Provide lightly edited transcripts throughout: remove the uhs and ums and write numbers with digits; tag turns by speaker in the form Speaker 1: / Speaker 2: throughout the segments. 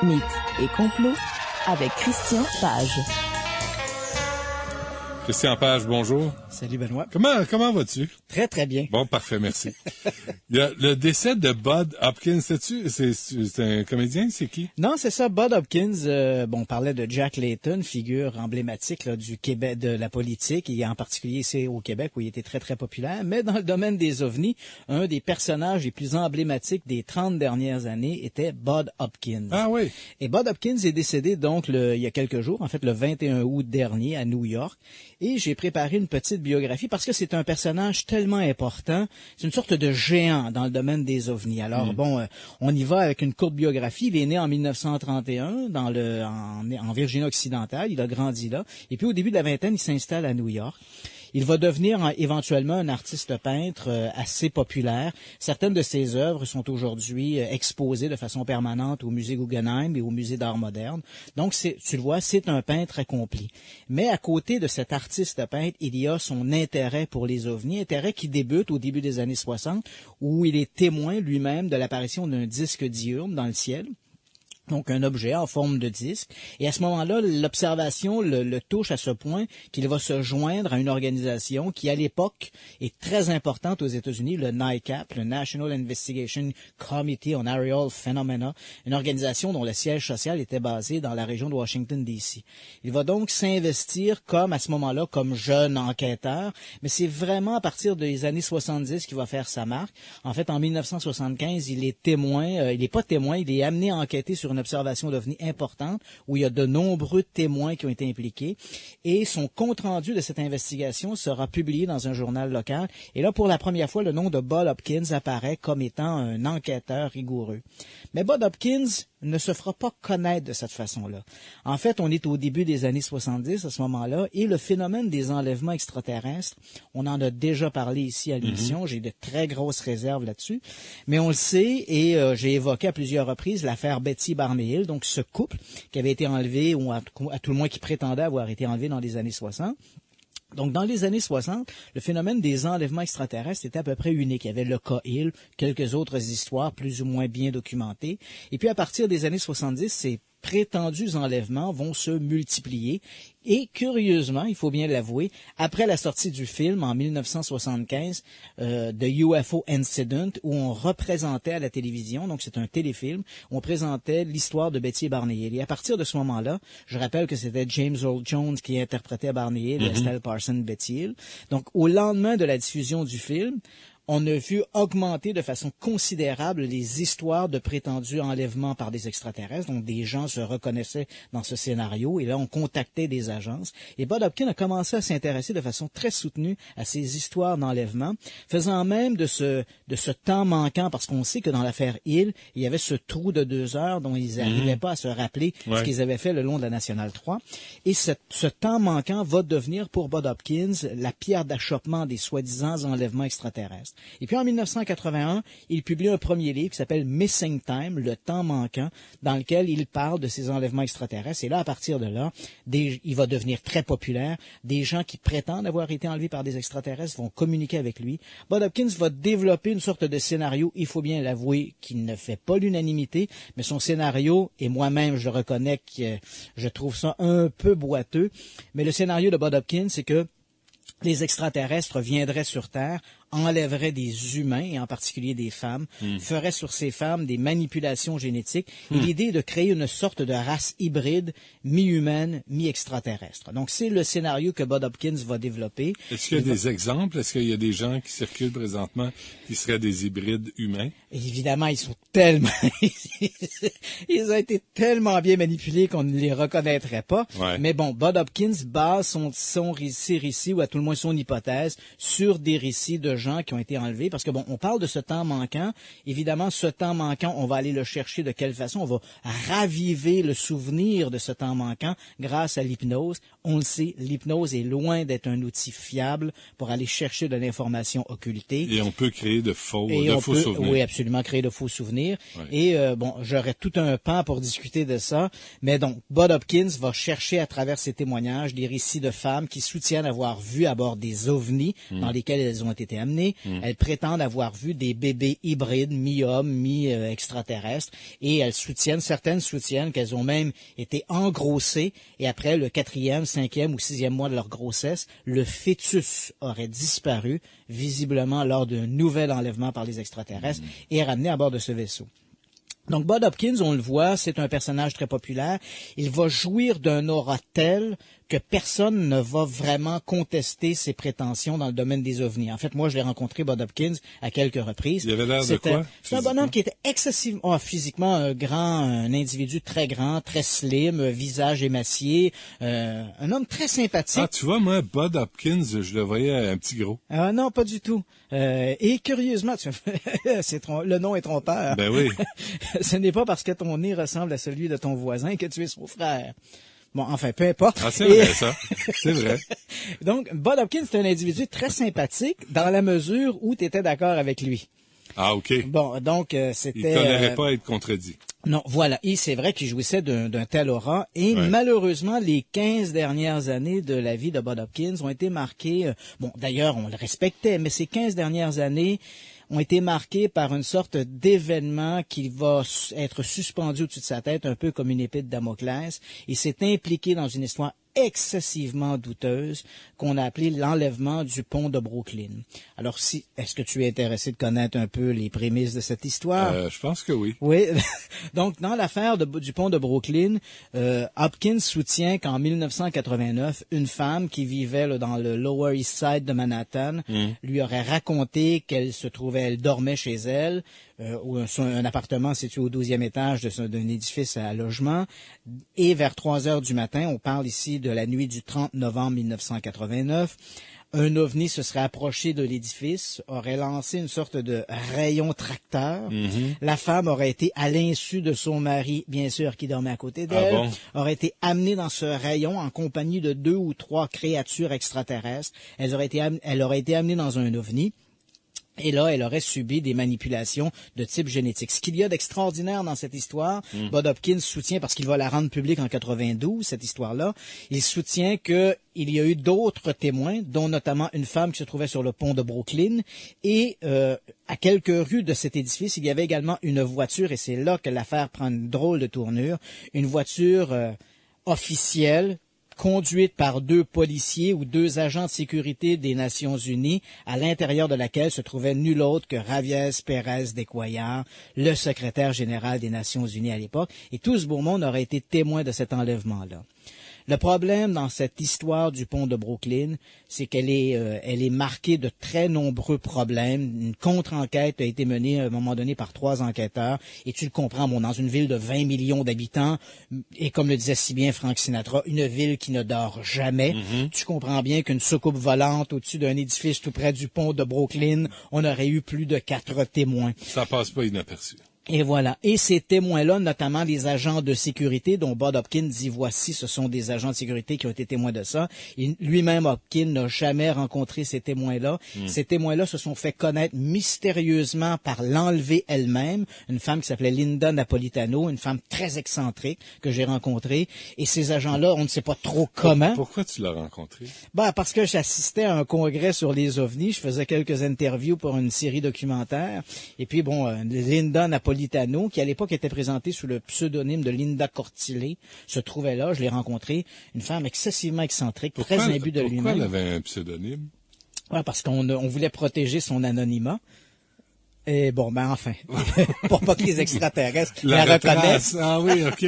Speaker 1: Mythes et complots avec Christian Page.
Speaker 2: Christian Page, bonjour.
Speaker 3: Salut Benoît.
Speaker 2: Comment vas-tu?
Speaker 3: Très, très bien.
Speaker 2: Bon, parfait, merci. Il y a le décès de Bud Hopkins, c'est un comédien, c'est qui?
Speaker 3: Non, c'est ça, Bud Hopkins. On parlait de Jack Layton, figure emblématique là, du Québec, de la politique, et en particulier ici au Québec où il était très, très populaire. Mais dans le domaine des ovnis, un des personnages les plus emblématiques des 30 dernières années était Bud Hopkins.
Speaker 2: Ah oui.
Speaker 3: Et Bud Hopkins est décédé donc il y a quelques jours, en fait le 21 août dernier à New York. Et j'ai préparé une petite biographie parce que c'est un personnage tellement important. C'est une sorte de géant dans le domaine des ovnis. Alors on y va avec une courte biographie. Il est né en 1931 en Virginie occidentale. Il a grandi là. Et puis au début de la vingtaine, il s'installe à New York. Il va devenir éventuellement un artiste peintre assez populaire. Certaines de ses œuvres sont aujourd'hui exposées de façon permanente au musée Guggenheim et au musée d'art moderne. Donc, tu le vois, c'est un peintre accompli. Mais à côté de cet artiste peintre, il y a son intérêt pour les ovnis, intérêt qui débute au début des années 60, où il est témoin lui-même de l'apparition d'un disque diurne dans le ciel. Donc, un objet en forme de disque. Et à ce moment-là, l'observation le touche à ce point qu'il va se joindre à une organisation qui, à l'époque, est très importante aux États-Unis, le NICAP, le National Investigation Committee on Aerial Phenomena, une organisation dont le siège social était basé dans la région de Washington, D.C. Il va donc s'investir à ce moment-là, comme jeune enquêteur, mais c'est vraiment à partir des années 70 qu'il va faire sa marque. En fait, en 1975, il est témoin, il n'est pas témoin, il est amené à enquêter sur une observation d'OVNI importante où il y a de nombreux témoins qui ont été impliqués et son compte-rendu de cette investigation sera publié dans un journal local. Et là, pour la première fois, le nom de Bud Hopkins apparaît comme étant un enquêteur rigoureux. Mais Bud Hopkins ne se fera pas connaître de cette façon-là. En fait, on est au début des années 70 à ce moment-là et le phénomène des enlèvements extraterrestres, on en a déjà parlé ici à l'émission, j'ai de très grosses réserves là-dessus, mais on le sait et j'ai évoqué à plusieurs reprises l'affaire Betty Barney Hill, donc ce couple qui avait été enlevé ou à tout le moins qui prétendait avoir été enlevé dans les années 60. Donc, dans les années 60, le phénomène des enlèvements extraterrestres était à peu près unique. Il y avait le cas Hill, quelques autres histoires plus ou moins bien documentées. Et puis, à partir des années 70, ces prétendus enlèvements vont se multiplier. Et curieusement, il faut bien l'avouer, après la sortie du film en 1975, The UFO Incident, où on représentait à la télévision, donc c'est un téléfilm, où on présentait l'histoire de Betty et Barney Hill. Et à partir de ce moment-là, je rappelle que c'était James Earl Jones qui interprétait Barney Hill et Estelle Parsons Betty Hill. Donc au lendemain de la diffusion du film, on a vu augmenter de façon considérable les histoires de prétendus enlèvements par des extraterrestres. Donc, des gens se reconnaissaient dans ce scénario et là, on contactait des agences. Et Bud Hopkins a commencé à s'intéresser de façon très soutenue à ces histoires d'enlèvement, faisant même de ce temps manquant, parce qu'on sait que dans l'affaire Hill, il y avait ce trou de 2 heures dont ils n'arrivaient pas à se rappeler ce qu'ils avaient fait le long de la Nationale 3. Et ce temps manquant va devenir pour Bud Hopkins la pierre d'achoppement des soi-disant enlèvements extraterrestres. Et puis en 1981, il publie un premier livre qui s'appelle Missing Time, le temps manquant, dans lequel il parle de ces enlèvements extraterrestres. Et là, à partir de là, il va devenir très populaire. Des gens qui prétendent avoir été enlevés par des extraterrestres vont communiquer avec lui. Bud Hopkins va développer une sorte de scénario, il faut bien l'avouer, qui ne fait pas l'unanimité, mais son scénario, et moi-même je le reconnais que je trouve ça un peu boiteux, mais le scénario de Bud Hopkins, c'est que les extraterrestres viendraient sur Terre, enlèverait des humains, et en particulier des femmes, ferait sur ces femmes des manipulations génétiques. Et l'idée est de créer une sorte de race hybride, mi-humaine, mi-extraterrestre. Donc, c'est le scénario que Bud Hopkins va développer.
Speaker 2: Est-ce qu'il y a des exemples? Est-ce qu'il y a des gens qui circulent présentement qui seraient des hybrides humains?
Speaker 3: Évidemment, ils sont tellement... ils ont été tellement bien manipulés qu'on ne les reconnaîtrait pas. Ouais. Mais bon, Bud Hopkins base ses récits, ou à tout le moins son hypothèse, sur des récits de gens qui ont été enlevés. Parce que bon, on parle de ce temps manquant. Évidemment, ce temps manquant, on va aller le chercher de quelle façon? On va raviver le souvenir de ce temps manquant grâce à l'hypnose. On le sait, l'hypnose est loin d'être un outil fiable pour aller chercher de l'information occultée.
Speaker 2: Et on peut créer de faux souvenirs.
Speaker 3: Oui, absolument, créer de faux souvenirs. Ouais. Et bon, j'aurais tout un pan pour discuter de ça. Mais donc, Bud Hopkins va chercher à travers ses témoignages des récits de femmes qui soutiennent avoir vu à bord des ovnis dans lesquels elles ont été amenées, promener. Elles prétendent avoir vu des bébés hybrides, mi-hommes, mi-extraterrestres, et certaines soutiennent qu'elles ont même été engrossées, et après le 4e, 5e ou 6e mois de leur grossesse, le fœtus aurait disparu, visiblement lors d'un nouvel enlèvement par les extraterrestres, et ramené à bord de ce vaisseau. Donc, Bud Hopkins, on le voit, c'est un personnage très populaire. Il va jouir d'un aura tel que personne ne va vraiment contester ses prétentions dans le domaine des ovnis. En fait, moi, je l'ai rencontré, Bud Hopkins, à quelques reprises.
Speaker 2: Il avait l'air de quoi?
Speaker 3: C'est un bonhomme qui était excessivement, physiquement un individu très grand, très slim, visage émacié, un homme très sympathique.
Speaker 2: Ah, tu vois, moi, Bud Hopkins, je le voyais un petit gros.
Speaker 3: Ah non, pas du tout. Et curieusement, le nom est trompeur.
Speaker 2: Ben oui.
Speaker 3: Ce n'est pas parce que ton nez ressemble à celui de ton voisin que tu es son frère. Bon, enfin, peu importe.
Speaker 2: Ah, c'est vrai, ça. C'est vrai.
Speaker 3: Donc, Bud Hopkins, c'est un individu très sympathique dans la mesure où tu étais d'accord avec lui.
Speaker 2: Ah, OK.
Speaker 3: Bon, donc, c'était...
Speaker 2: Il tolérait pas être contredit.
Speaker 3: Non, voilà. Et c'est vrai qu'il jouissait d'un tel aura. Et malheureusement, les 15 dernières années de la vie de Bud Hopkins ont été marquées... bon, d'ailleurs, on le respectait, mais ces 15 dernières années ont été marquées par une sorte d'événement qui va être suspendu au-dessus de sa tête, un peu comme une épée de Damoclès. Il s'est impliqué dans une histoire excessivement douteuse qu'on a appelée l'enlèvement du pont de Brooklyn. Alors, est-ce que tu es intéressé de connaître un peu les prémices de cette histoire?
Speaker 2: Je pense que oui.
Speaker 3: Oui. Donc, dans l'affaire du pont de Brooklyn, Hopkins soutient qu'en 1989, une femme qui vivait là, dans le Lower East Side de Manhattan lui aurait raconté elle dormait chez elle, ou un appartement situé au 12e étage d'un édifice à logement, et vers 3 heures du matin, on parle ici de la nuit du 30 novembre 1989, un ovni se serait approché de l'édifice, aurait lancé une sorte de rayon tracteur. La femme aurait été, à l'insu de son mari, bien sûr, qui dormait à côté d'elle, aurait été amenée dans ce rayon en compagnie de 2 ou 3 créatures extraterrestres. Elle aurait été amenée dans un ovni. Et là, elle aurait subi des manipulations de type génétique. Ce qu'il y a d'extraordinaire dans cette histoire, Bud Hopkins soutient, parce qu'il va la rendre publique en 92, cette histoire-là, il soutient qu'il y a eu d'autres témoins, dont notamment une femme qui se trouvait sur le pont de Brooklyn, et à quelques rues de cet édifice, il y avait également une voiture, et c'est là que l'affaire prend une drôle de tournure, une voiture officielle, conduite par 2 policiers ou 2 agents de sécurité des Nations Unies, à l'intérieur de laquelle se trouvait nul autre que Javier Pérez de Cuellar, le secrétaire général des Nations Unies à l'époque, et tout ce beau monde aurait été témoin de cet enlèvement-là. Le problème dans cette histoire du pont de Brooklyn, c'est qu'elle est marquée de très nombreux problèmes. Une contre-enquête a été menée à un moment donné par 3 enquêteurs. Et tu le comprends, dans une ville de 20 millions d'habitants, et comme le disait si bien Frank Sinatra, une ville qui ne dort jamais. Tu comprends bien qu'une soucoupe volante au-dessus d'un édifice tout près du pont de Brooklyn, on aurait eu plus de 4 témoins.
Speaker 2: Ça passe pas inaperçu.
Speaker 3: Et voilà. Et ces témoins-là, notamment les agents de sécurité, dont Bud Hopkins dit voici, ce sont des agents de sécurité qui ont été témoins de ça. Lui-même, Hopkins, n'a jamais rencontré ces témoins-là. Ces témoins-là se sont fait connaître mystérieusement par l'enlevée elle-même, une femme qui s'appelait Linda Napolitano, une femme très excentrique que j'ai rencontrée. Et ces agents-là, on ne sait pas trop comment.
Speaker 2: Pourquoi tu l'as rencontré?
Speaker 3: Parce que j'assistais à un congrès sur les ovnis. Je faisais quelques interviews pour une série documentaire. Et puis, Linda Napolitano, qui à l'époque était présentée sous le pseudonyme de Linda Cortile, se trouvait là. Je l'ai rencontrée, une femme excessivement excentrique, très imbue de lui-même.
Speaker 2: Pourquoi elle avait un pseudonyme?
Speaker 3: Parce qu'on voulait protéger son anonymat. Et enfin, pour pas que les extraterrestres la reconnaissent.
Speaker 2: Ah oui, OK.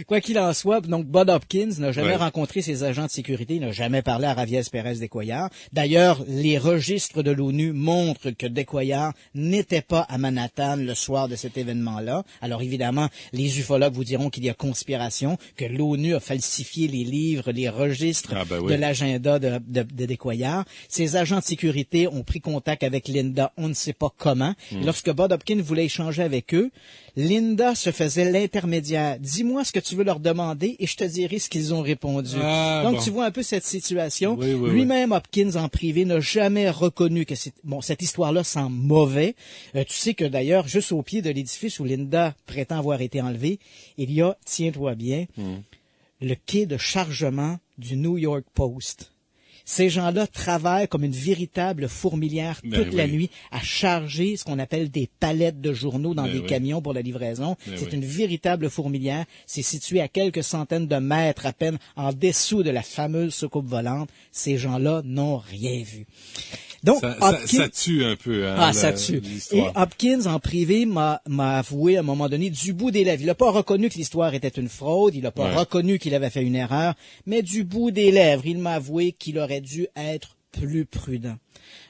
Speaker 3: Quoi qu'il en soit, donc Bud Hopkins n'a jamais rencontré ses agents de sécurité, il n'a jamais parlé à Javier Pérez de Cuellar. D'ailleurs, les registres de l'ONU montrent que de Cuellar n'était pas à Manhattan le soir de cet événement-là. Alors évidemment, les ufologues vous diront qu'il y a conspiration, que l'ONU a falsifié les livres, les registres de l'agenda de Cuellar. Ces agents de sécurité ont pris contact avec Linda, on ne sait pas comment. Lorsque Bud Hopkins voulait échanger avec eux, Linda se faisait l'intermédiaire. Dis-moi ce que tu veux leur demander et je te dirai ce qu'ils ont répondu. Donc, tu vois un peu cette situation. Lui-même, Hopkins, en privé, n'a jamais reconnu que cette histoire-là sent mauvais. Tu sais que d'ailleurs, juste au pied de l'édifice où Linda prétend avoir été enlevée, il y a, tiens-toi bien, le quai de chargement du New York Post. Ces gens-là travaillent comme une véritable fourmilière toute la nuit à charger ce qu'on appelle des palettes de journaux dans des camions pour la livraison. C'est une véritable fourmilière. C'est situé à quelques centaines de mètres à peine en dessous de la fameuse soucoupe volante. Ces gens-là n'ont rien vu. Donc,
Speaker 2: ça tue un peu, hein,
Speaker 3: ça tue.
Speaker 2: l'histoire.
Speaker 3: Et Hopkins, en privé, m'a avoué à un moment donné, du bout des lèvres. Il n'a pas reconnu que l'histoire était une fraude, il n'a pas reconnu qu'il avait fait une erreur, mais du bout des lèvres, il m'a avoué qu'il aurait dû être plus prudent.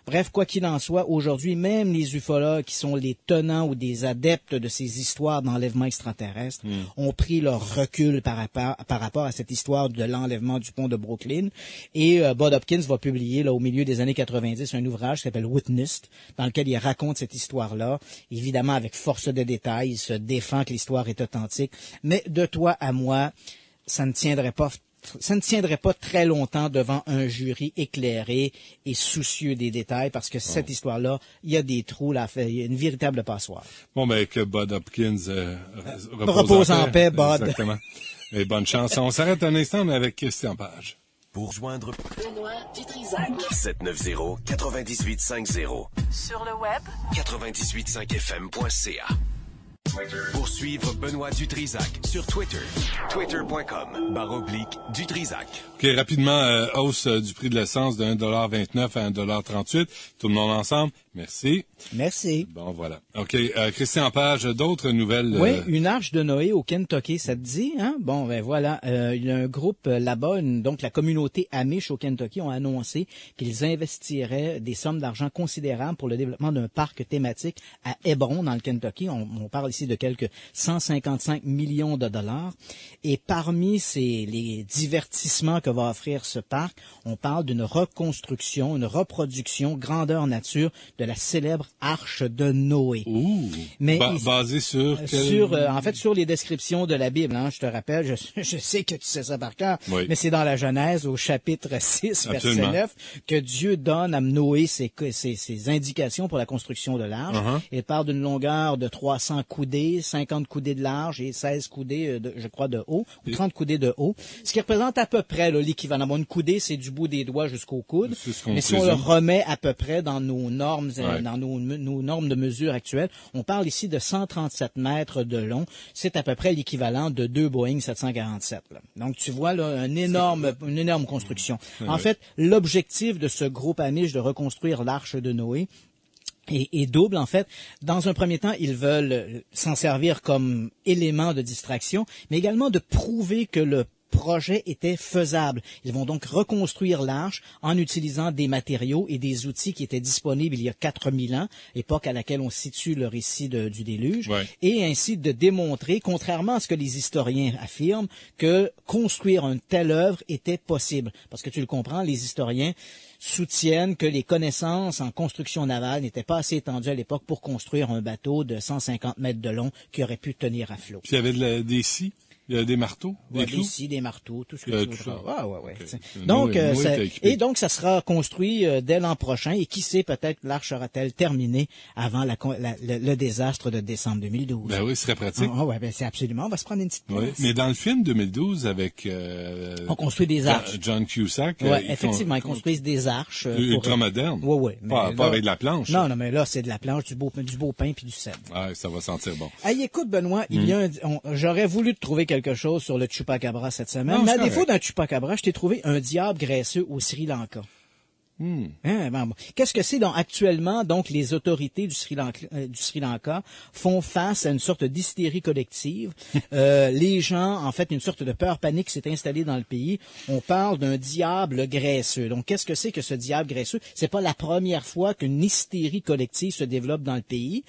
Speaker 3: Bref, quoi qu'il en soit, aujourd'hui, même les ufologues qui sont les tenants ou des adeptes de ces histoires d'enlèvement extraterrestre ont pris leur recul par rapport à cette histoire de l'enlèvement du pont de Brooklyn. Et Bud Hopkins va publier là au milieu des années 90 un ouvrage qui s'appelle Witnessed, dans lequel il raconte cette histoire-là, évidemment avec force de détails. Il se défend que l'histoire est authentique. Mais de toi à moi, ça ne tiendrait pas très longtemps devant un jury éclairé et soucieux des détails, parce que cette histoire-là, il y a des trous, là, il y a une véritable passoire.
Speaker 2: Bon, ben, que Bud Hopkins
Speaker 3: repose en paix, Bud.
Speaker 2: Exactement. Et bonne chance. On s'arrête un instant, mais avec Christian Page.
Speaker 4: Pour joindre
Speaker 1: Benoît Dutrisac.
Speaker 4: 790-9850.
Speaker 1: Sur le web,
Speaker 4: 985fm.ca. Pour suivre Benoît Dutrisac sur Twitter. Twitter.com/Dutrisac.
Speaker 2: OK, rapidement, hausse du prix de l'essence de 1,29 à 1,38 $. Tout le monde ensemble. Merci.
Speaker 3: Merci.
Speaker 2: Bon, voilà. OK, Christian Page, d'autres nouvelles?
Speaker 3: Oui, une arche de Noé au Kentucky, ça te dit, hein? Bon, ben voilà, il y a un groupe là-bas, donc la communauté Amish au Kentucky ont annoncé qu'ils investiraient des sommes d'argent considérables pour le développement d'un parc thématique à Hebron, dans le Kentucky. On parle ici de quelques 155 millions de dollars. Et parmi les divertissements que va offrir ce parc, on parle d'une reconstruction, une reproduction grandeur nature de la célèbre arche de Noé.
Speaker 2: Ouh!
Speaker 3: Mais
Speaker 2: basé sur
Speaker 3: en fait, sur les descriptions de la Bible, hein, je te rappelle, je sais que tu sais ça par cœur, mais c'est dans la Genèse, au chapitre 6,
Speaker 2: Absolument.
Speaker 3: verset 9, que Dieu donne à Noé ses indications pour la construction de l'arche. Il parle d'une longueur de 300 coudées, 50 coudées de large et 16 coudées, je crois, de haut, ou 30 coudées de haut, ce qui représente à peu près l'équivalent. Bon, une coudée, c'est du bout des doigts jusqu'au coude, mais si on le remet à peu près dans nos normes, dans nos normes de mesure actuelles, on parle ici de 137 mètres de long. C'est à peu près l'équivalent de 2 Boeing 747. Là. Donc, tu vois, là, une énorme construction. En fait, l'objectif de ce groupe Amish de reconstruire l'arche de Noé est double, en fait. Dans un premier temps, ils veulent s'en servir comme élément de distraction, mais également de prouver que le projet était faisable. Ils vont donc reconstruire l'arche en utilisant des matériaux et des outils qui étaient disponibles il y a 4000 ans, époque à laquelle on situe le récit du déluge, et ainsi de démontrer, contrairement à ce que les historiens affirment, que construire une telle œuvre était possible. Parce que tu le comprends, les historiens soutiennent que les connaissances en construction navale n'étaient pas assez étendues à l'époque pour construire un bateau de 150 mètres de long qui aurait pu tenir à flot.
Speaker 2: Puis il y avait des scies? Il y a des marteaux, des clous?
Speaker 3: Des scies, des marteaux, tout ce que tu veux.
Speaker 2: Okay.
Speaker 3: Donc, ça sera construit dès l'an prochain. Et qui sait, peut-être l'arche sera-t-elle terminée avant le désastre de décembre 2012.
Speaker 2: Ben oui, ce serait pratique.
Speaker 3: C'est absolument. On va se prendre une petite place.
Speaker 2: Oui, mais dans le film 2012 avec
Speaker 3: on construit des arches.
Speaker 2: John Cusack.
Speaker 3: Effectivement, ils construisent des arches.
Speaker 2: Ultramodernes.
Speaker 3: Oui.
Speaker 2: Pas avec de la planche.
Speaker 3: Non, mais là, c'est de la planche, du beau pain puis du sel.
Speaker 2: Ah, ça va sentir bon.
Speaker 3: Hey, écoute, Benoît, j'aurais voulu te trouver quelque chose sur le Chupacabra cette semaine. Mais à défaut d'un Chupacabra, je t'ai trouvé un diable graisseux au Sri Lanka. Qu'est-ce que c'est donc actuellement? Donc, les autorités du Sri Lanka font face à une sorte d'hystérie collective. Les gens, en fait, une sorte de peur panique s'est installée dans le pays. On parle d'un diable graisseux. Donc, qu'est-ce que c'est que ce diable graisseux? C'est pas la première fois qu'une hystérie collective se développe dans le pays.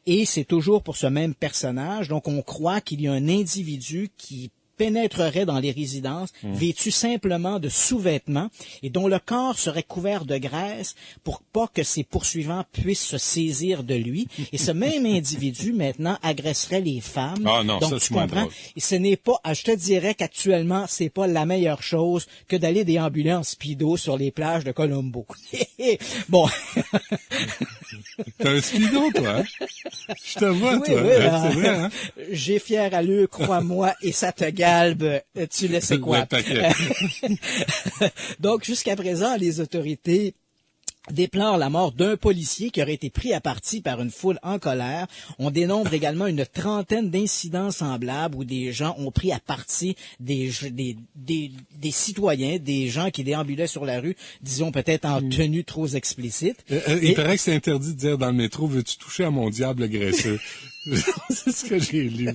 Speaker 3: Et c'est toujours pour ce même personnage. Donc, on croit qu'il y a un individu qui pénétrerait dans les résidences, vêtu simplement de sous-vêtements et dont le corps serait couvert de graisse pour pas que ses poursuivants puissent se saisir de lui. Et ce même individu, maintenant, agresserait les femmes.
Speaker 2: Ah non,
Speaker 3: donc,
Speaker 2: ça,
Speaker 3: tu comprends? Et ce n'est pas, je te dirais qu'actuellement, c'est pas la meilleure chose que d'aller déambuler en speedo sur les plages de Colombo. Bon.
Speaker 2: T'as un speedo, toi, hein? Je te vois, toi.
Speaker 3: Oui,
Speaker 2: c'est vrai, hein?
Speaker 3: J'ai fière allure, crois-moi, et ça te garde Galbe, tu le sais quoi.
Speaker 2: Le paquet.
Speaker 3: Donc, jusqu'à présent, les autorités déplore la mort d'un policier qui aurait été pris à partie par une foule en colère. On dénombre également une trentaine d'incidents semblables où des gens ont pris à partie des citoyens, des gens qui déambulaient sur la rue, disons peut-être en tenue trop explicite.
Speaker 2: Il paraît que c'est interdit de dire dans le métro, veux-tu toucher à mon diable graisseux? C'est ce que j'ai lu.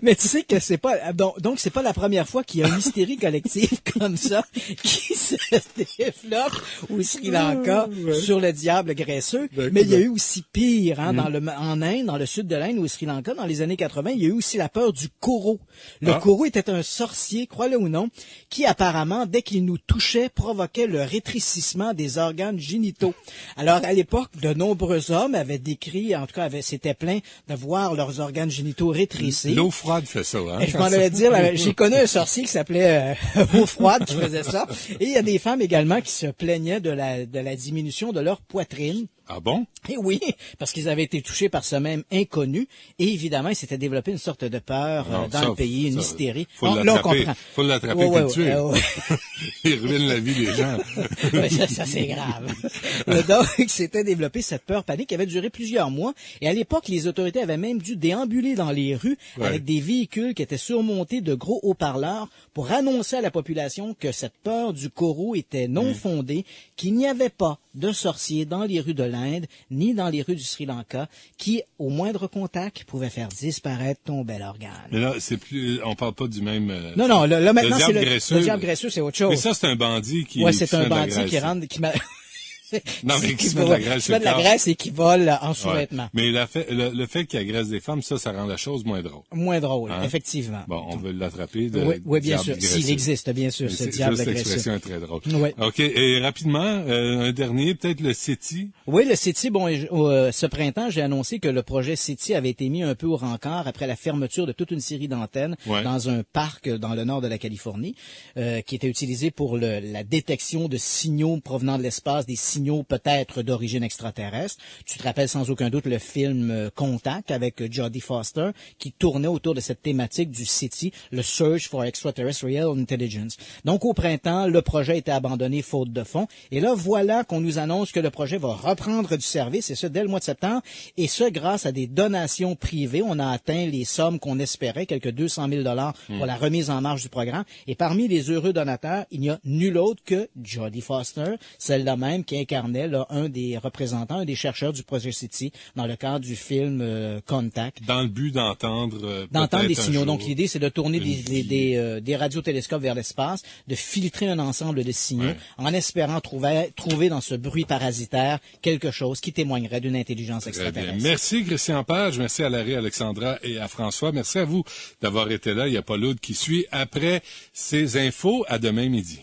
Speaker 3: Mais tu sais que c'est pas donc c'est pas la première fois qu'il y a une hystérie collective comme ça qui se développe au Sri Lanka sur le diable graisseux. Mais il y a eu aussi pire en Inde, dans le sud de l'Inde, au Sri Lanka, dans les années 80, il y a eu aussi la peur du koro. Le koro était un sorcier, crois-le ou non, qui apparemment, dès qu'il nous touchait, provoquait le rétrécissement des organes génitaux. Alors à l'époque, de nombreux hommes avaient décrit, en tout cas s'étaient plaints de voir leurs organes génitaux rétrécir.
Speaker 2: L'eau froide fait ça, hein?
Speaker 3: Je m'en allais dire, j'ai connu un sorcier qui s'appelait Eau froide qui faisait ça. Et il y a des femmes également qui se plaignaient de la diminution de leur poitrine.
Speaker 2: Ah bon?
Speaker 3: Et oui, parce qu'ils avaient été touchés par ce même inconnu. Et évidemment, il s'était développé une sorte de peur dans le pays, une hystérie.
Speaker 2: Faut l'attraper puis le tuer. Il ruine la vie des gens.
Speaker 3: Ça c'est grave. Donc, s'était développé cette peur panique qui avait duré plusieurs mois. Et à l'époque, les autorités avaient même dû déambuler dans les rues avec des véhicules qui étaient surmontés de gros haut-parleurs pour annoncer à la population que cette peur du koro était non fondée, qu'il n'y avait pas de sorciers dans les rues de l'Inde, ni dans les rues du Sri Lanka, qui, au moindre contact, pouvaient faire disparaître ton bel organe.
Speaker 2: Mais là, on parle pas du même...
Speaker 3: Non, là, maintenant, c'est le
Speaker 2: diable
Speaker 3: graisseux, c'est autre chose.
Speaker 2: Mais ça, c'est un bandit qui...
Speaker 3: Ouais, c'est un bandit qui
Speaker 2: Non, mais qui se met de la graisse
Speaker 3: sur le corps. De la graisse et qui vole en sous-vêtements.
Speaker 2: Mais le fait qu'il agresse des femmes, ça rend la chose moins drôle.
Speaker 3: Moins drôle, effectivement.
Speaker 2: Bon, on veut l'attraper.
Speaker 3: Oui, bien sûr. S'il existe, bien sûr, ce diable graisseux.
Speaker 2: L'expression est très drôle.
Speaker 3: Oui.
Speaker 2: OK. Et rapidement, un dernier, peut-être le SETI.
Speaker 3: Oui, le SETI, ce printemps, j'ai annoncé que le projet SETI avait été mis un peu au rencard après la fermeture de toute une série d'antennes dans un parc dans le nord de la Californie, qui était utilisé pour la détection de signaux provenant de l'espace, des signaux peut-être d'origine extraterrestre. Tu te rappelles sans aucun doute le film Contact avec Jodie Foster qui tournait autour de cette thématique du SETI, le Search for Extraterrestrial Intelligence. Donc au printemps, le projet a été abandonné faute de fonds. Et là, voilà qu'on nous annonce que le projet va reprendre du service, et ce dès le mois de septembre, et ce grâce à des donations privées. On a atteint les sommes qu'on espérait, quelques 200 000 $ pour la remise en marche du programme. Et parmi les heureux donateurs, il n'y a nul autre que Jodie Foster, celle-là même qui incarnait un des représentants, un des chercheurs du projet SETI dans le cadre du film Contact.
Speaker 2: Dans le but d'entendre
Speaker 3: des signaux. Donc l'idée, c'est de tourner des radiotélescopes vers l'espace, de filtrer un ensemble de signaux en espérant trouver dans ce bruit parasitaire quelque chose qui témoignerait d'une intelligence extraterrestre.
Speaker 2: Merci Christian Page, merci à Larry, Alexandra et à François. Merci à vous d'avoir été là. Il y a Paul Aude qui suit après ces infos. À demain midi.